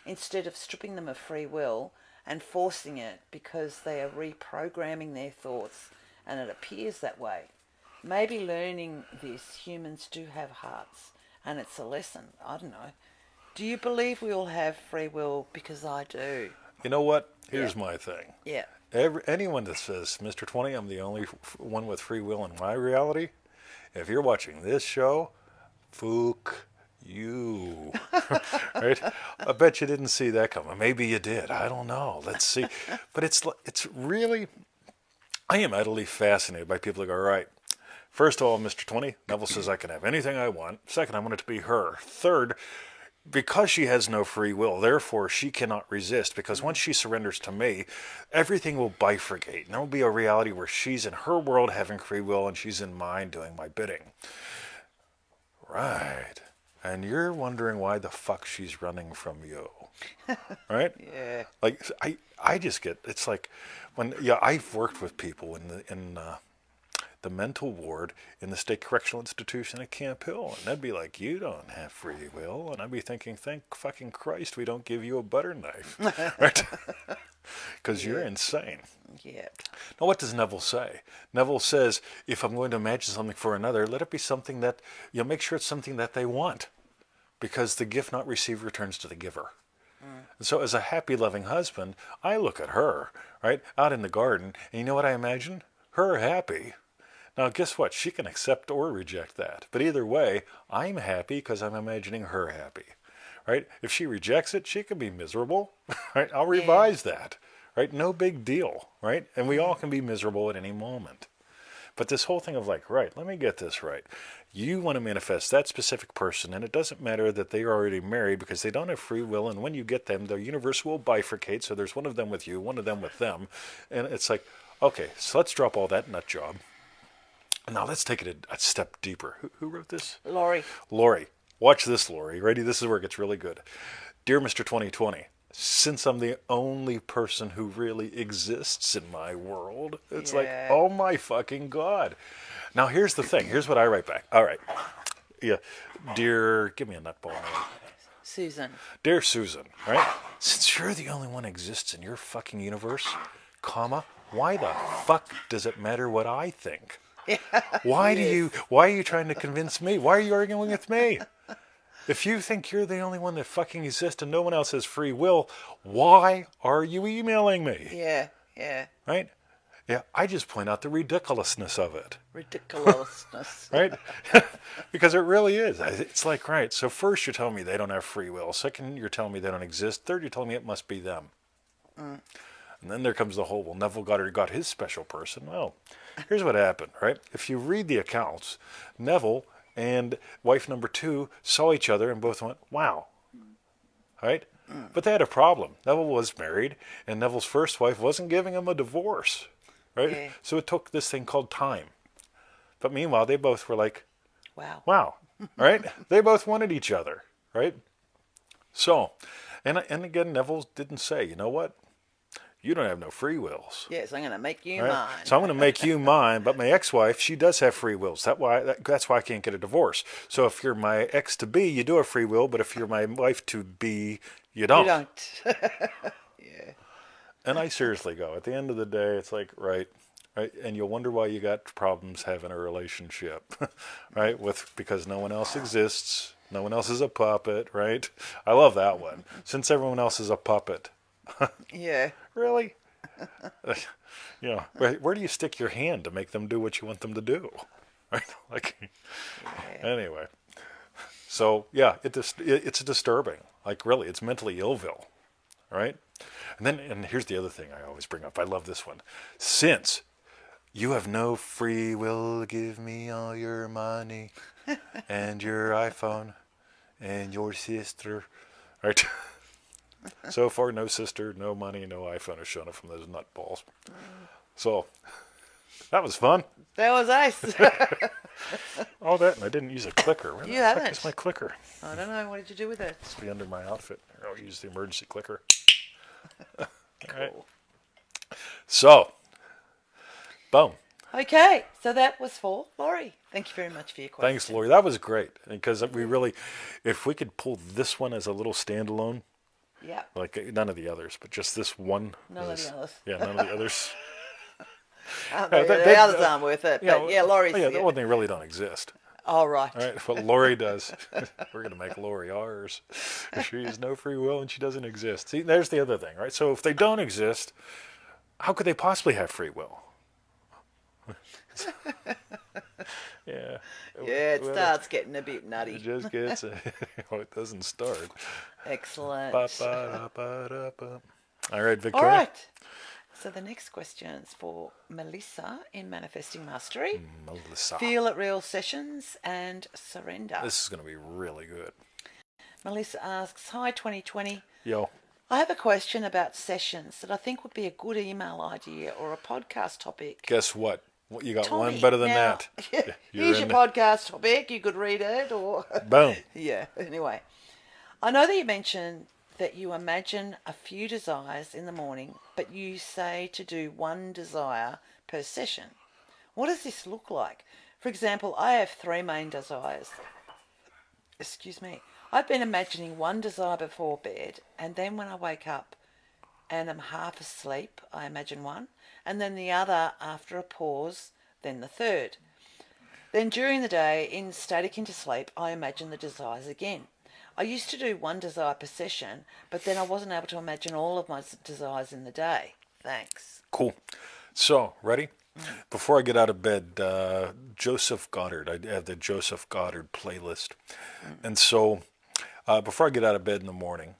instead of stripping them of free will and forcing it because they are reprogramming their thoughts and it appears that way? maybe learning this, humans do have hearts, and it's a lesson. I don't know. Do you believe we all have free will? Because I do. You know what? Yeah. Here's my thing. Yeah. Anyone that says, Mr. 20, I'm the only one with free will in my reality, if you're watching this show, fook you. Right? I bet you didn't see that coming. Maybe you did. I don't know. Let's see. But it's really, I am utterly fascinated by people that go, all right, first of all, Mr. 20, Neville says I can have anything I want. Second, I want it to be her. Third, because she has no free will, therefore she cannot resist. Because once she surrenders to me, everything will bifurcate. And there will be a reality where she's in her world having free will and she's in mine doing my bidding. Right. And you're wondering why the fuck she's running from you. Right? Yeah. Like I just get, it's like when, I've worked with people in the mental ward in the state correctional institution at Camp Hill, and they'd be like, you don't have free will. And I'd be thinking, thank fucking Christ we don't give you a butter knife. Right? Because you're insane. Yeah. Now, what does Neville say? Neville says, if I'm going to imagine something for another, let it be something that, make sure it's something that they want. Because the gift not received returns to the giver. And so as a happy, loving husband, I look at her, right, out in the garden, and you know what I imagine? Her happy. Now, guess what? She can accept or reject that. But either way, I'm happy because I'm imagining her happy. Right? If she rejects it, she can be miserable. Right? I'll revise that. Right? No big deal. Right? And we all can be miserable at any moment. But this whole thing of like, right, let me get this right. You want to manifest that specific person, and it doesn't matter that they are already married because they don't have free will, and when you get them, the universe will bifurcate, so there's one of them with you, one of them with them. And it's like, okay, so let's drop all that nut job. Now let's take it a step deeper. Who wrote this? Laurie. Lori. Watch this, Lori. Ready? This is where it gets really good. Dear Mr. 2020, since I'm the only person who really exists in my world, it's like, oh my fucking God. Now here's the thing. Here's what I write back. All right. Yeah. Dear, give me a nutball. Susan. Dear Susan, right? Since you're the only one exists in your fucking universe, comma, why the fuck does it matter what I think? Why are you trying to convince me? Why are you arguing with me? If you think you're the only one that fucking exists and no one else has free will, why are you emailing me? Yeah, yeah. Right? Yeah, I just point out the ridiculousness of it. Ridiculousness. Right? Because it really is. It's like, right, so first you're telling me they don't have free will. Second, you're telling me they don't exist. Third, you're telling me it must be them. And then there comes the whole, well, Neville Goddard got his special person. Well, here's what happened, right? If you read the accounts, Neville and wife number 2 saw each other and both went, wow. Right? But they had a problem. Neville was married, and Neville's first wife wasn't giving him a divorce. Right? Yeah. So it took this thing called time. But meanwhile, they both were like, Wow. wow. Right? They both wanted each other. Right? So, and again, Neville didn't say, you know what? You don't have no free wills. Yes, I'm going to make you Right? mine. So I'm going to make you mine, but my ex-wife, she does have free wills. That's why I can't get a divorce. So if you're my ex-to-be, you do have free will, but if you're my wife-to-be, you don't. You don't. Yeah. And I seriously go, at the end of the day, it's like, right, and you'll wonder why you got problems having a relationship, right? Because no one else exists, no one else is a puppet, right? I love that one. Since everyone else is a puppet. Yeah. Really? Where do you stick your hand to make them do what you want them to do? Right? Like, anyway. So yeah, it's disturbing. Like really, it's mentally illville, right? And here's the other thing I always bring up. I love this one. Since you have no free will, give me all your money and your iPhone and your sister, right? So far, no sister, no money, no iPhone has shown up from those nutballs. So, that was fun. That was nice. All that, and I didn't use a clicker. Where You the fuck haven't. is my clicker? I don't know. What did you do with it? It's be under my outfit. I'll use the emergency clicker. Cool. Right. So, boom. Okay, so that was for Laurie. Thank you very much for your question. Thanks, Lori. That was great. Because we really, if we could pull this one as a little standalone, Yeah. like none of the others, but just this one. None of the others. Yeah, none of the others. The others aren't worth it. But yeah, Laurie's... well, they really don't exist. Oh, right. All right, what Lori does, we're going to make Lori ours. She has no free will and she doesn't exist. See, there's the other thing, right? So if they don't exist, how could they possibly have free will? Yeah. Yeah, it starts getting a bit nutty. It just gets, well, it doesn't start. Excellent. All right, Victoria. All right. So the next question's for Melissa in Manifesting Mastery. Melissa. Feel it real sessions and surrender. This is going to be really good. Melissa asks, hi 2020. Yo. I have a question about sessions that I think would be a good email idea or a podcast topic. Guess what? You got Tomi, one better than now, that. Here's your podcast topic. You could read it or... Boom. Yeah, anyway. I know that you mentioned that you imagine a few desires in the morning, but you say to do one desire per session. What does this look like? For example, I have 3 main desires. Excuse me. I've been imagining one desire before bed, and then when I wake up and I'm half asleep, I imagine one, and then the other after a pause, then the third. Then during the day, in static into sleep, I imagine the desires again. I used to do one desire per session, but then I wasn't able to imagine all of my desires in the day. Thanks. Cool. So, ready? Before I get out of bed, Joseph Goddard, I have the Joseph Goddard playlist. And so, before I get out of bed in the morning,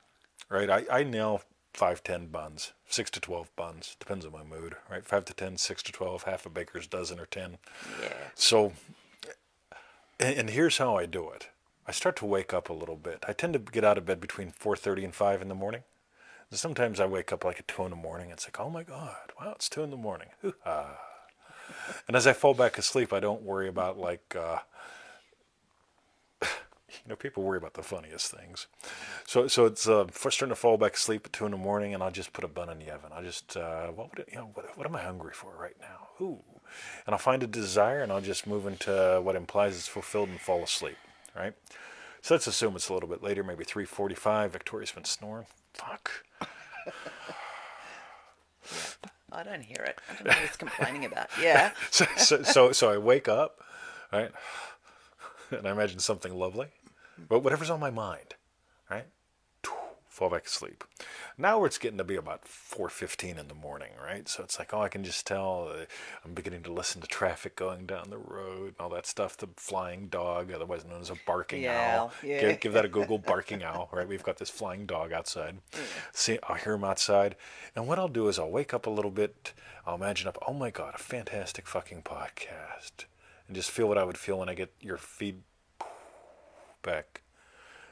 right, I nail 5 to 10 buns, 6 to 12 buns, depends on my mood, right? 5 to 10, 6 to 12, half a baker's dozen or 10. Yeah. So, and here's how I do it. I start to wake up a little bit. I tend to get out of bed between 4:30 and 5 in the morning. And sometimes I wake up like at 2 in the morning. It's like, oh my God, wow, it's 2 in the morning. Hoo-ha. And as I fall back asleep, I don't worry about people worry about the funniest things. So it's starting to fall back asleep at 2 in the morning, and I'll just put a bun in the oven. I just what am I hungry for right now? Ooh, and I'll find a desire, and I'll just move into what implies it's fulfilled and fall asleep. Right. So let's assume it's a little bit later, maybe 3:45. Victoria's been snoring. Fuck. I don't hear it. I don't know what he's complaining about. Yeah. So I wake up, right, and I imagine something lovely, but whatever's on my mind, right, fall back asleep. Now it's getting to be about 4:15 in the morning, right? So it's like, oh, I can just tell I'm beginning to listen to traffic going down the road and all that stuff. The flying dog, otherwise known as a barking owl. Yeah. Give that a Google, barking owl, right? We've got this flying dog outside. Yeah. See, I'll hear him outside. And what I'll do is I'll wake up a little bit. I'll imagine oh my God, a fantastic fucking podcast. And just feel what I would feel when I get your feed back.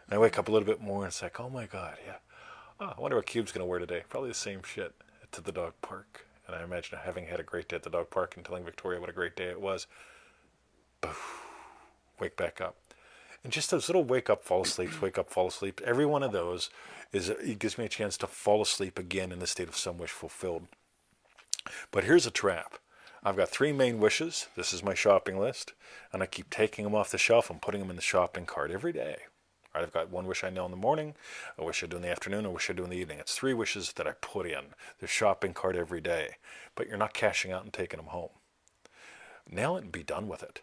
And I wake up a little bit more and it's like, oh my God, yeah. Oh, I wonder what Cube's going to wear today. Probably the same shit to the dog park. And I imagine having had a great day at the dog park and telling Victoria what a great day it was. Poof, wake back up. And just those little wake up, fall asleep, every one of those it gives me a chance to fall asleep again in the state of some wish fulfilled. But here's a trap. I've got 3 main wishes. This is my shopping list. And I keep taking them off the shelf and putting them in the shopping cart every day. I've got one wish I know in the morning, a wish I do in the afternoon, a wish I do in the evening. It's 3 wishes that I put in the shopping cart every day, but you're not cashing out and taking them home. Nail it and be done with it.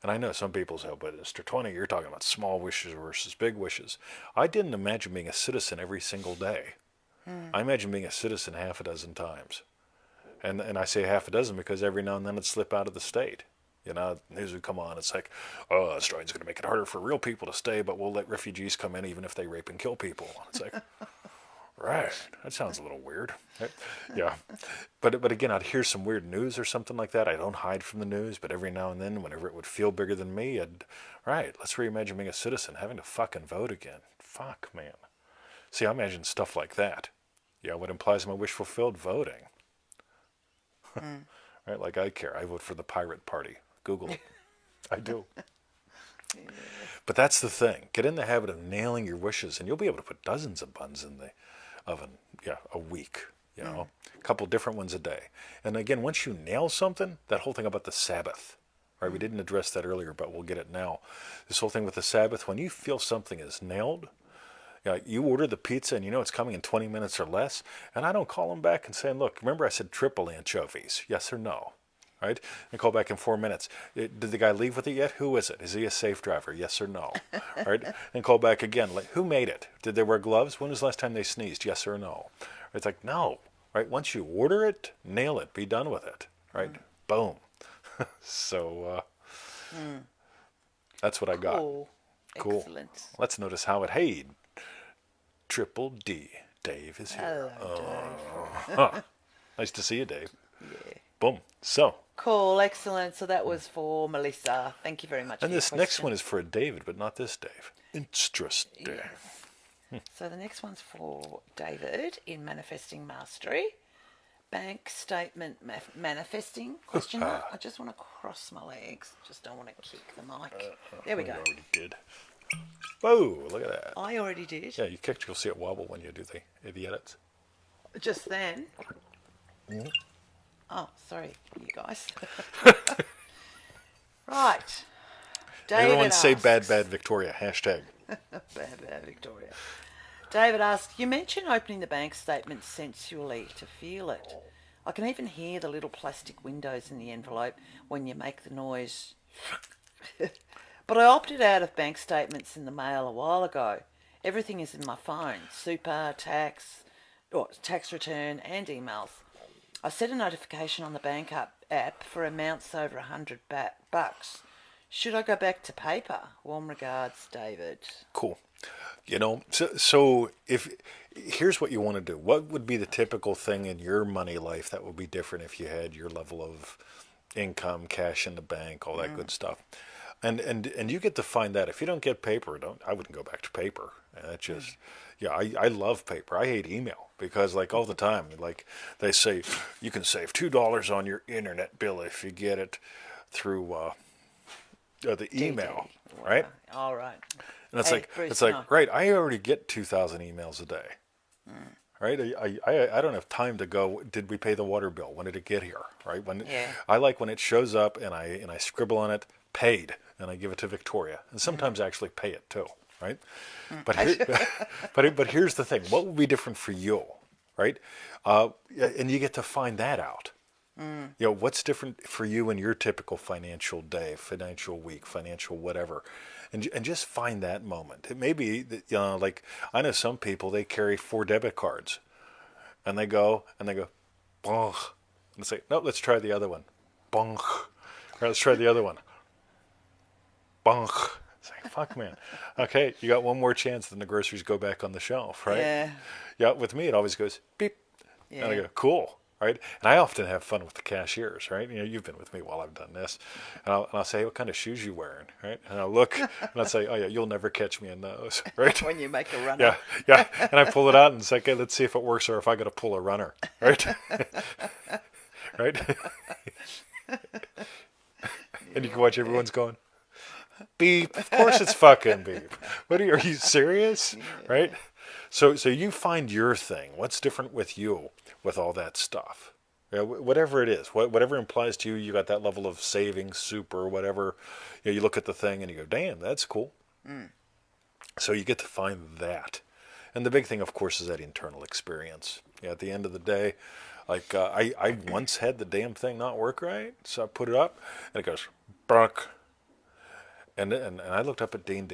And I know some people say, but Mr. 20, you're talking about small wishes versus big wishes. I didn't imagine being a citizen every single day. I imagine being a citizen half a dozen times. And I say half a dozen because every now and then it'd slip out of the state. You know, news would come on. It's like, oh, Australia's going to make it harder for real people to stay, but we'll let refugees come in even if they rape and kill people. It's like, right, that sounds a little weird. Yeah. But again, I'd hear some weird news or something like that. I don't hide from the news, but every now and then, whenever it would feel bigger than me, let's reimagine being a citizen, having to fucking vote again. Fuck, man. See, I imagine stuff like that. Yeah, what implies my wish fulfilled? Voting. Right, like I care. I vote for the Pirate Party. Google it. I do. Yeah. But that's the thing. Get in the habit of nailing your wishes, and you'll be able to put dozens of buns in the oven. Yeah, a week. You know, a couple different ones a day. And again, once you nail something, that whole thing about the Sabbath, right? We didn't address that earlier, but we'll get it now. This whole thing with the Sabbath, when you feel something is nailed, You order the pizza and you know it's coming in 20 minutes or less, and I don't call them back and say, look, remember I said triple anchovies, yes or no? Right? And call back in 4 minutes. Did the guy leave with it yet? Who is it? Is he a safe driver? Yes or no? Right? And call back again. Like, who made it? Did they wear gloves? When was the last time they sneezed? Yes or no? It's like, no. Right? Once you order it, nail it. Be done with it. Right? Boom. So that's what I got. Cool. Excellent. Let's notice how it. Hey, Triple D. Dave is here. Hello, Dave. Nice to see you, Dave. Yeah. Boom. So. Cool, excellent. So that was for Melissa. Thank you very much. And for this your next question. one is for a David, but not this Dave. Interesting. Yes. So the next one's for David in Manifesting Mastery. Bank statement manifesting? Question mark. I just want to cross my legs. Just don't want to kick the mic. There we go. You already did. Whoa, look at that. I already did. Yeah, you kicked. You'll see it wobble when you do the edits. Just then. Oh, sorry, you guys. Right. David Everyone say asks, bad Victoria. Hashtag. Bad Victoria. David asks, you mentioned opening the bank statement sensually to feel it. I can even hear the little plastic windows in the envelope when you make the noise. But I opted out of bank statements in the mail a while ago. Everything is in my phone. Super, tax return and emails. I set a notification on the bank app for amounts over $100. Should I go back to paper? Warm regards, David. Cool. So if here's what you want to do. What would be the typical thing in your money life that would be different if you had your level of income, cash in the bank, all that good stuff? And you get to find that. If you don't get paper, I wouldn't go back to paper. That just I love paper. I hate email because like all the time, like they say you can save $2 on your internet bill if you get it through the email, right? All right. And it's like right. I already get 2,000 emails a day, right? I don't have time to go. Did we pay the water bill? When did it get here? Right? I like when it shows up and I scribble on it, paid, and I give it to Victoria, and sometimes actually pay it too, right? But here's the thing: what will be different for you, right? And you get to find that out. What's different for you in your typical financial day, financial week, financial whatever, and just find that moment. It may be that, like I know some people, they carry 4 debit cards, and they go, bonk, and say, no, let's try the other one, bonk, or let's try the other one, bonk. It's like, fuck, man. Okay, you got one more chance, then the groceries go back on the shelf, right? Yeah. With me, it always goes beep, and I go, cool. Right, and I often have fun with the cashiers. Right, you've been with me while I've done this, and I'll say, "What kind of shoes you wearing?" Right, and I'll look, and I'll say, "Oh yeah, you'll never catch me in those." Right, when you make a runner. Yeah, and I pull it out and say, "Okay, let's see if it works, or if I got to pull a runner." Right, right, and you can watch everyone's going, beep. Of course, it's fucking beep. Are you serious? Right. So you find your thing. What's different with you with all that stuff? Whatever it is, whatever implies to you, you got that level of savings, super, whatever. You look at the thing and you go, damn, that's cool. So you get to find that. And the big thing, of course, is that internal experience. At the end of the day, like I once had the damn thing not work right, so I put it up and it goes, bark. And I looked up at Dean.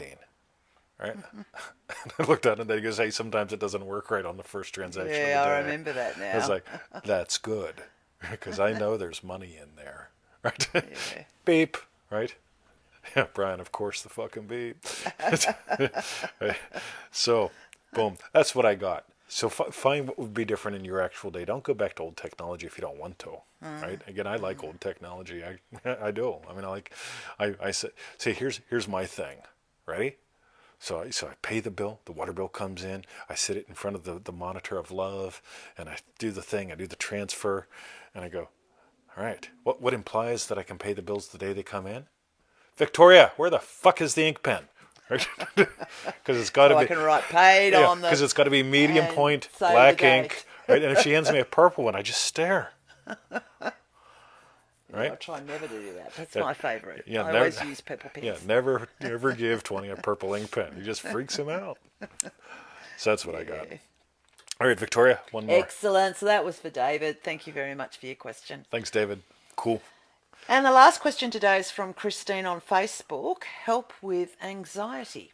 Right? And I looked at it and they goes, hey, sometimes it doesn't work right on the first transaction of the day. I remember that now. I was like, that's good, because I know there's money in there. Right? Beep, right? Yeah, Brian, of course, the fucking beep. Right? So, boom, that's what I got. So find what would be different in your actual day. Don't go back to old technology if you don't want to. Right? Again, I like old technology. I do. I mean, I say, here's my thing. Ready? So I pay the bill, the water bill comes in, I sit it in front of the monitor of love, and I do the thing, I do the transfer, and I go, all right, what implies that I can pay the bills the day they come in? Victoria, where the fuck is the ink pen? Right? Because it's got to be. I can write paid on the. Because it's got to be medium point, black ink, right? And if she hands me a purple one, I just stare. Right? I try never to do that. That's my favourite. Yeah, I always use purple pens. Yeah, never give 20 a purple ink pen. He just freaks him out. So that's what I got. Yeah. All right, Victoria, one more. Excellent. So that was for David. Thank you very much for your question. Thanks, David. Cool. And the last question today is from Christine on Facebook. Help with anxiety.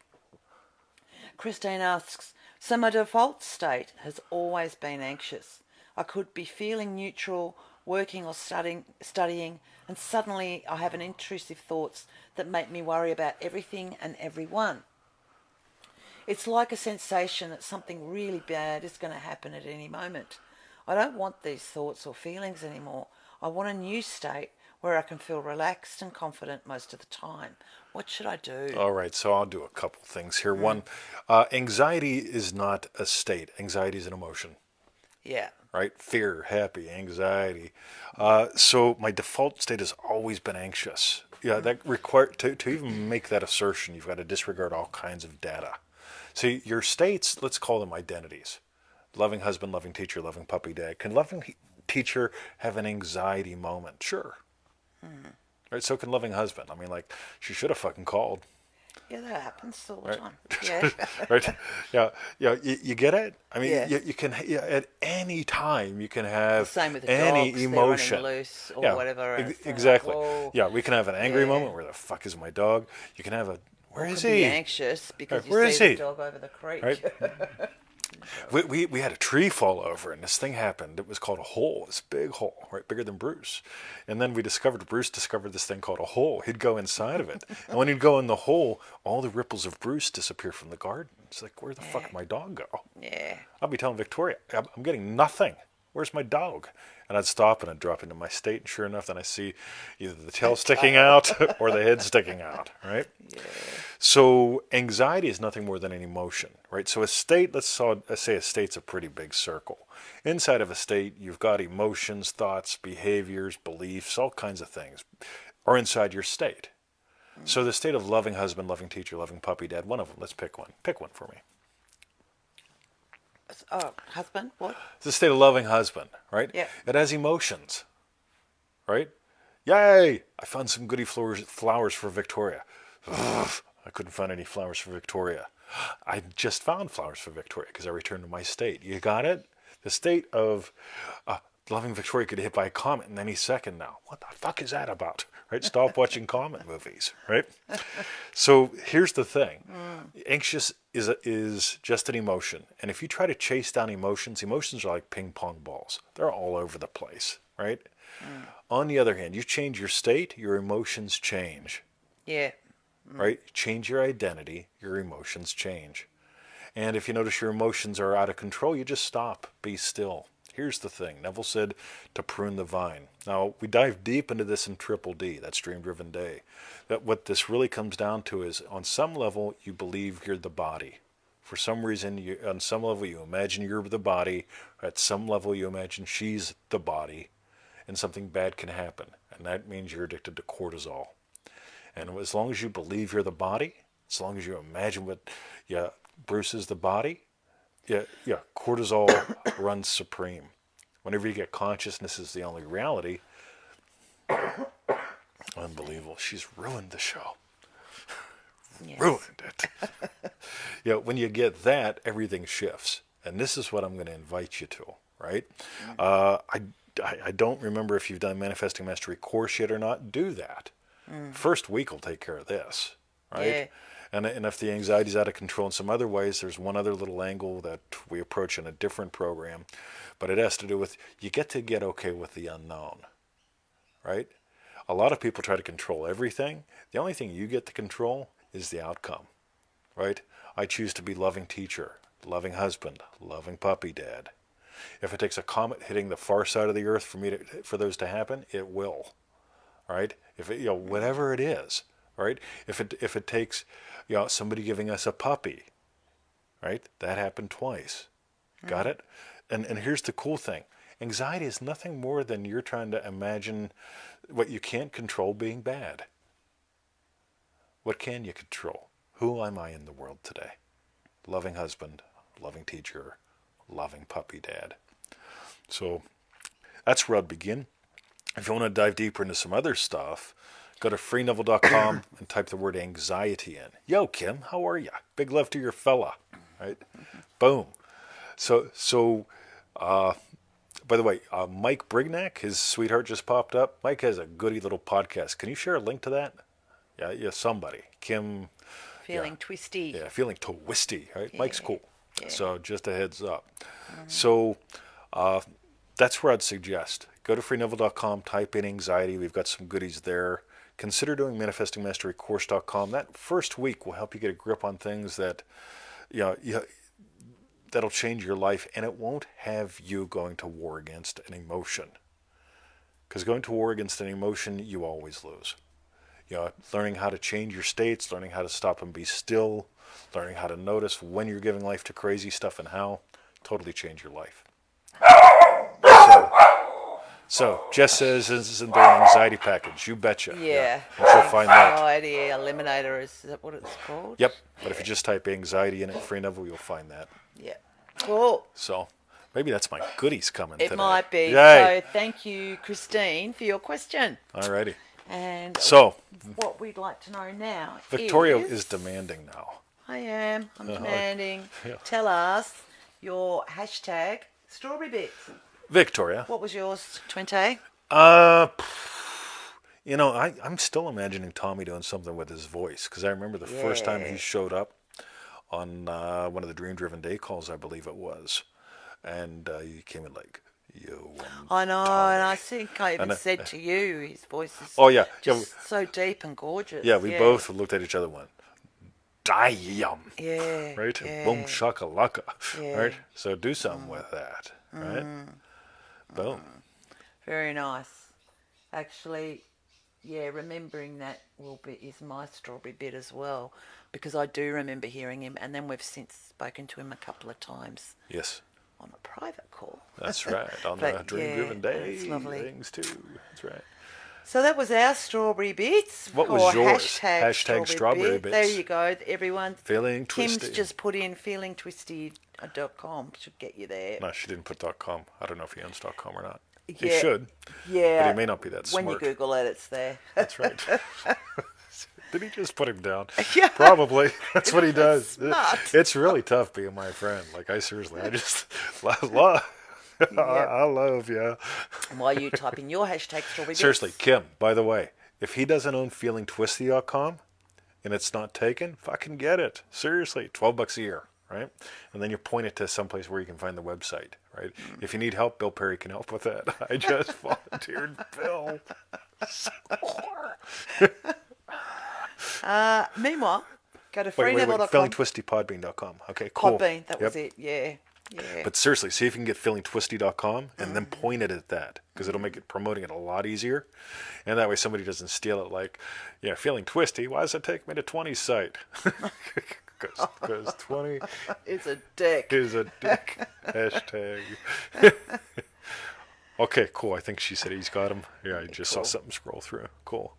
Christine asks, so my default state has always been anxious. I could be feeling neutral, working or studying, and suddenly I have an intrusive thoughts that make me worry about everything and everyone. It's like a sensation that something really bad is going to happen at any moment. I don't want these thoughts or feelings anymore. I want a new state where I can feel relaxed and confident most of the time. What should I do? All right, so I'll do a couple things here. One, anxiety is not a state. Anxiety is an emotion, Yeah. right? Fear, happy, anxiety. So my default state has always been anxious. Yeah, that require to even make that assertion, you've got to disregard all kinds of data. So your states, let's call them identities. Loving husband, loving teacher, loving puppy dad. Can loving teacher have an anxiety moment? Sure. Right, so can loving husband. I mean, like, she should have fucking called. Yeah, that happens all the Right. time. Yeah. Right? Yeah, yeah. You get it? I mean, Yeah. you can at any time you can have Same with the any dogs, emotion. they're running loose or Yeah, whatever. And it's kinda exactly. Like, whoa. Yeah, we can have an angry Yeah. moment. Where the fuck is my dog? You can have a where Or is could be he? anxious because Right, you where see is the he? dog over the creek. Right. We had a tree fall over, and this thing happened. It was called a hole, this big hole, right, bigger than Bruce. And then Bruce discovered this thing called a hole. He'd go inside of it, and when he'd go in the hole, all the ripples of Bruce disappear from the garden. It's like, where the fuck did my dog go? Yeah. I'll be telling Victoria, I'm getting nothing. Where's my dog? And I'd stop and I'd drop into my state, and sure enough, then I see either the tail sticking out or the head sticking out, right? Yeah. So anxiety is nothing more than an emotion, right? So a state, let's say a state's a pretty big circle. Inside of a state, you've got emotions, thoughts, behaviors, beliefs, all kinds of things are inside your state. So the state of loving husband, loving teacher, loving puppy dad, one of them, let's pick one. Pick one for me. Oh, husband? What? It's the state of loving husband, right? Yeah. It has emotions, right? Yay! I found some goody flowers for Victoria. Ugh, I couldn't find any flowers for Victoria. I just found flowers for Victoria because I returned to my state. You got it? The state of loving Victoria could get hit by a comet in any second now. What the fuck is that about? Right? Stop watching comet movies, right? So here's the thing. Anxious is just an emotion. And if you try to chase down emotions are like ping pong balls. They're all over the place, right? On the other hand, you change your state, your emotions change. Yeah. Right? Change your identity, your emotions change. And if you notice your emotions are out of control, you just stop, be still. Here's the thing. Neville said to prune the vine. Now, we dive deep into this in Triple D, that's Dream Driven Day. That what this really comes down to is, on some level, you believe you're the body. For some reason, on some level, you imagine you're the body. At some level, you imagine she's the body. And something bad can happen. And that means you're addicted to cortisol. And as long as you believe you're the body, as long as you imagine Bruce is the body, cortisol runs supreme. Whenever you get consciousness is the only reality, unbelievable. She's ruined the show. Yes. Ruined it. When you get that, everything shifts. And this is what I'm going to invite you to, right? I don't remember if you've done Manifesting Mastery course yet or not. Do that. First week will take care of this, right? Yeah. And if the anxiety is out of control in some other ways, there's one other little angle that we approach in a different program. But it has to do with, you get to get okay with the unknown, right? A lot of people try to control everything. The only thing you get to control is the outcome, right? I choose to be loving teacher, loving husband, loving puppy dad. If it takes a comet hitting the far side of the earth for those to happen, it will, right? If it, whatever it is, right? If it takes, somebody giving us a puppy, right? That happened twice. Got it? And here's the cool thing. Anxiety is nothing more than you're trying to imagine what you can't control being bad. What can you control? Who am I in the world today? Loving husband, loving teacher, loving puppy dad. So that's where I'd begin. If you want to dive deeper into some other stuff, go to freeneville.com and type the word anxiety in. Yo, Kim, how are ya? Big love to your fella, right? Boom. So, by the way, Mike Brignac, his sweetheart just popped up. Mike has a goody little podcast. Can you share a link to that? Yeah, somebody. Kim. Feeling twisty. Yeah, feeling twisty. Right? Yeah. Mike's cool. Yeah. So just a heads up. So that's where I'd suggest. Go to freeneville.com, type in anxiety. We've got some goodies there. Consider doing manifestingmasterycourse.com. That first week will help you get a grip on things that, that'll change your life, and it won't have you going to war against an emotion. Because going to war against an emotion, you always lose. Learning how to change your states, learning how to stop and be still, learning how to notice when you're giving life to crazy stuff and how, totally change your life. So Jess says, isn't there an anxiety package? You betcha. Yeah. And she'll find that. Anxiety Eliminator, is that what it's called? Yep. But if you just type anxiety in it, Free Neville, you'll find that. Yeah. Cool. So maybe that's my goodies coming It today. might be. Yay. So thank you, Christine, for your question. Alrighty. And So what we'd like to know now Victoria is demanding now. I am. I'm demanding. Yeah. Tell us your hashtag strawberry bits. Victoria. What was yours, Twente? I'm still imagining Tomi doing something with his voice, because I remember the first time he showed up on one of the Dream Driven Day calls, I believe it was, and he came in like, "Yo, I know, Tomi." and I think I even said to you, his voice is just so deep and gorgeous. Yeah, we both looked at each other and went, "Damn." Yeah. Right? Yeah. Boom shakalaka. Yeah. Right? So do something with that. Right? Boom. Very nice. Actually, yeah, remembering that is my strawberry bit as well, because I do remember hearing him, and then we've since spoken to him a couple of times. Yes. On a private call. That's right. On the Dream Driven Day. That's lovely. Things too. That's right. So that was our strawberry bits. What was yours? Hashtag strawberry bits. There you go, everyone. Feeling twisty. Kim's just put in feelingtwisty.com. Should get you there. No, she didn't put .com. I don't know if he owns .com or not. Yeah. He should. Yeah. But he may not be that smart. When you Google it, it's there. That's right. Did he just put him down? Yeah. Probably. That's what he does. Smart. It's really tough being my friend. Like, I just love. I love you. While you type in your hashtag strawberry bits. Seriously, Kim, by the way, if he doesn't own feelingtwisty.com and it's not taken, fucking get it. Seriously, $12 a year, right? And then you point it to someplace where you can find the website, right? If you need help, Bill Perry can help with that. I just volunteered Bill. Meanwhile, go to Wait, freeneville.com. feelingtwistypodbean.com. Okay, cool. Podbean, that was it, yeah. Yeah. But seriously, see if you can get feelingtwisty.com and then point it at that, because it'll make it promoting it a lot easier. And that way somebody doesn't steal it like, yeah, feeling twisty, why does it take me to 20's site? Because 20 is a dick. Hashtag. Okay, cool. I think she said he's got him. Yeah, I just saw something scroll through. Cool.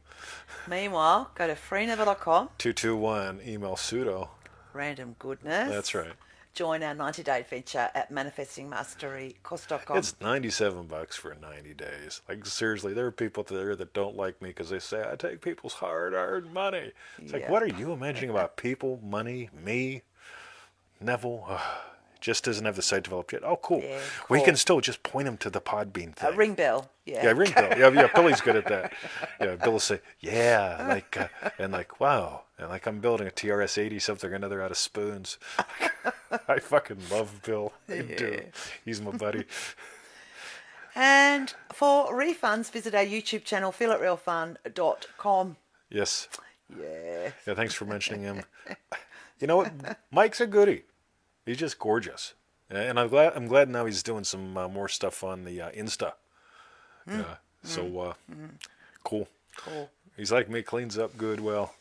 Meanwhile, go to freeneville.com. 221 email pseudo. Random goodness. That's right. Join our 90-day adventure at manifestingmasterycourse.com. It's $97 for 90 days. Like, seriously, there are people there that don't like me because they say I take people's hard-earned money. It's like, what are you imagining about people, money, me, Neville? Just doesn't have the site developed yet. Oh, cool. Yeah, We cool. can still just point him to the Podbean thing. Ring bell. Yeah. Yeah, ring bell. Yeah, Billy's good at that. Yeah, Bill will say, yeah, like, and like, wow. And like, I'm building a TRS-80 something or another out of spoons. I fucking love Bill. I do. He's my buddy. And for refunds, visit our YouTube channel, feelitrealfun.com. Yes. Yeah. Yeah, thanks for mentioning him. You know what? Mike's a goodie. He's just gorgeous. And I'm glad now he's doing some more stuff on the Insta. So, cool. Cool. He's like me, cleans up good well.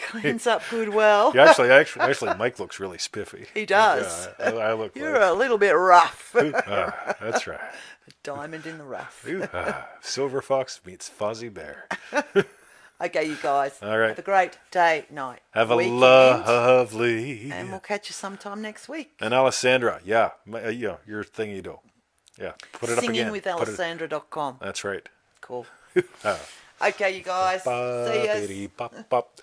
Cleans up good well. Yeah, actually, Mike looks really spiffy. He does. Yeah, I look. You're a little bit rough. That's right. A diamond in the rough. Silver fox meets fuzzy bear. Okay, you guys. All right. Have a great day, night. Have a weekend, lovely. And we'll catch you sometime next week. And Alessandra, yeah, your thing you do. Yeah, put it up again. Singingwithalessandra.com. That's right. Cool. Okay, you guys. See ya. Bop, bop.